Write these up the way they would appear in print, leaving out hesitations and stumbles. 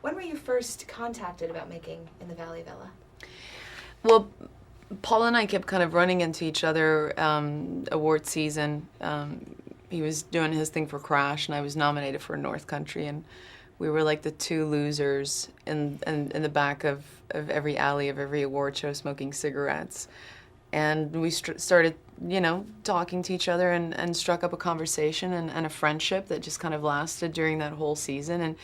When were you first contacted about making In the Valley of Ella? Well, Paul and I kept kind of running into each other award season. He was doing his thing for Crash, and I was nominated for North Country, and we were like the two losers in the back of every alley of every award show smoking cigarettes. And we started, talking to each other and struck up a conversation and a friendship that just kind of lasted during that whole season.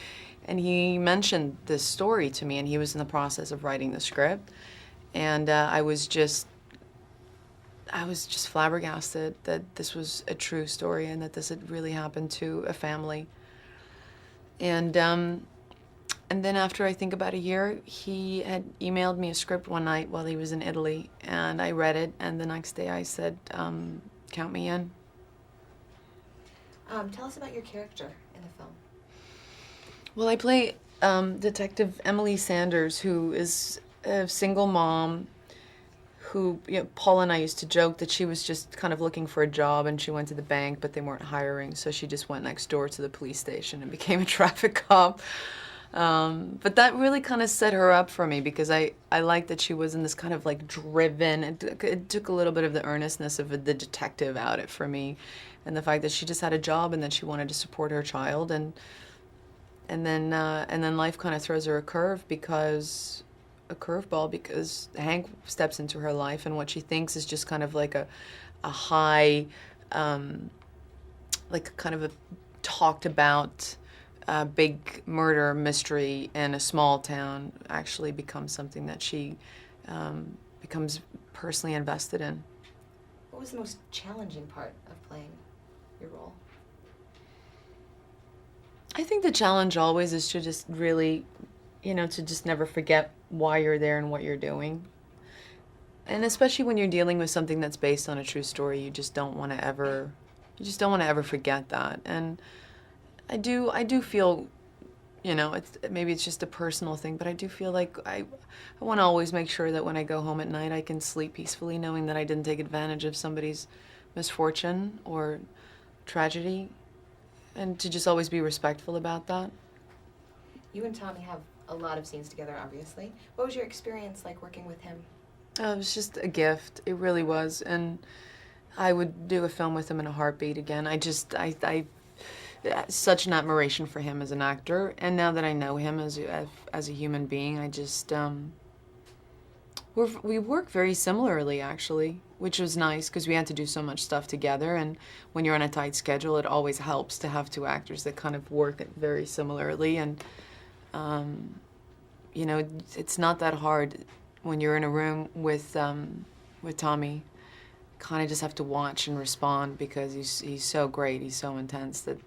And he mentioned this story to me, and he was in the process of writing the script. And I was just flabbergasted that this was a true story and that this had really happened to a family. And then after I think about a year, he had emailed me a script one night while he was in Italy, and I read it, and the next day I said, count me in. Tell us about your character in the film. Well, I play Detective Emily Sanders, who is a single mom who, Paul and I used to joke that she was just kind of looking for a job, and she went to the bank, but they weren't hiring, so she just went next door to the police station and became a traffic cop. But that really kind of set her up for me, because I liked that she was in this kind of like driven, it took a little bit of the earnestness of the detective out it for me, and the fact that she just had a job and that she wanted to support her child, and then life kind of throws her a curveball, because Hank steps into her life, and what she thinks is just kind of like a high, like kind of a talked about big murder mystery in a small town actually becomes something that she becomes personally invested in. What was the most challenging part of playing your role? I think the challenge always is to just really, to just never forget why you're there and what you're doing. And especially when you're dealing with something that's based on a true story, you just don't want to ever forget that. And I do feel, maybe it's just a personal thing, but I do feel like I want to always make sure that when I go home at night, I can sleep peacefully knowing that I didn't take advantage of somebody's misfortune or tragedy, and to just always be respectful about that. You and Tommy have a lot of scenes together, obviously. What was your experience like working with him? It was just a gift. It really was. And I would do a film with him in a heartbeat again. I such an admiration for him as an actor. And now that I know him as a human being, I just, we work very similarly, actually, which was nice because we had to do so much stuff together. And when you're on a tight schedule, it always helps to have two actors that kind of work very similarly. And, it's not that hard when you're in a room with Tommy. Kind of just have to watch and respond because he's so great, he's so intense that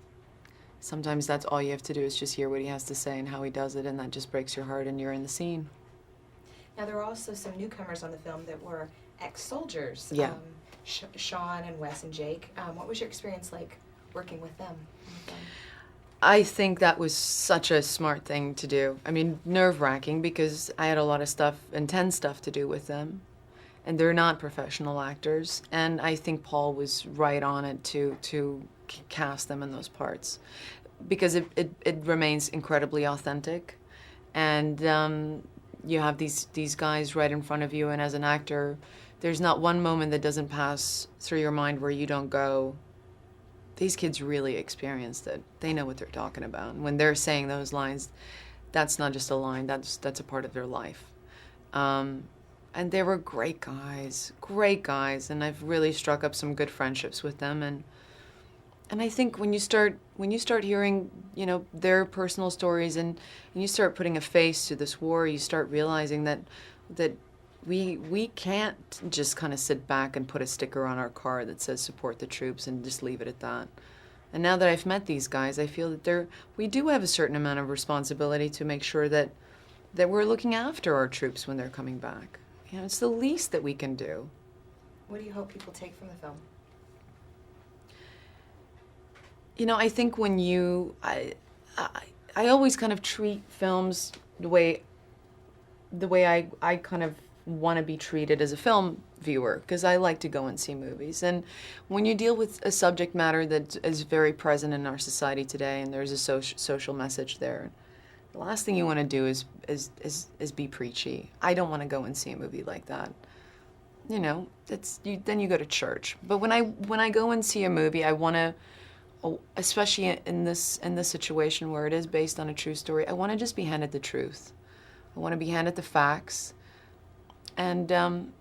sometimes that's all you have to do is just hear what he has to say and how he does it, and that just breaks your heart and you're in the scene. Now, there were also some newcomers on the film that were ex-soldiers. Yeah. Sean and Wes and Jake. What was your experience like working with them on the film? I think that was such a smart thing to do. I mean, nerve-wracking because I had a lot of stuff, intense stuff to do with them. And they're not professional actors. And I think Paul was right on it to cast them in those parts. Because it remains incredibly authentic. And you have these guys right in front of you, and as an actor, there's not one moment that doesn't pass through your mind where you don't go, these kids really experienced it. They know what they're talking about. And when they're saying those lines, that's not just a line, that's a part of their life. And they were great guys, and I've really struck up some good friendships with them. And I think when you start hearing, their personal stories and you start putting a face to this war, you start realizing that we can't just kind of sit back and put a sticker on our car that says support the troops and just leave it at that. And now that I've met these guys, I feel that we do have a certain amount of responsibility to make sure that we're looking after our troops when they're coming back. It's the least that we can do. What do you hope people take from the film? I think when I always kind of treat films the way I kind of want to be treated as a film viewer, because I like to go and see movies. And when you deal with a subject matter that is very present in our society today, and there's a social message there, The last thing you want to do is be preachy. I don't want to go and see a movie like that. You know, then you go to church. But when I go and see a movie, I want to, especially in this situation where it is based on a true story, I want to just be handed the truth. I want to be handed the facts, and then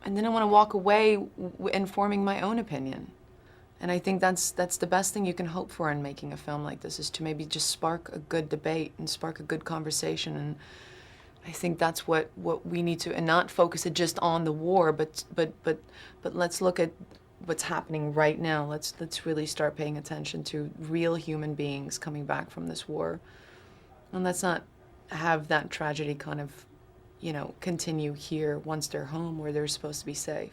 I want to walk away informing my own opinion. And I think that's the best thing you can hope for in making a film like this, is to maybe just spark a good debate and spark a good conversation. And I think that's what we need to, and not focus it just on the war, but let's look at what's happening right now. Let's really start paying attention to real human beings coming back from this war. And let's not have that tragedy kind of, continue here once they're home where they're supposed to be safe.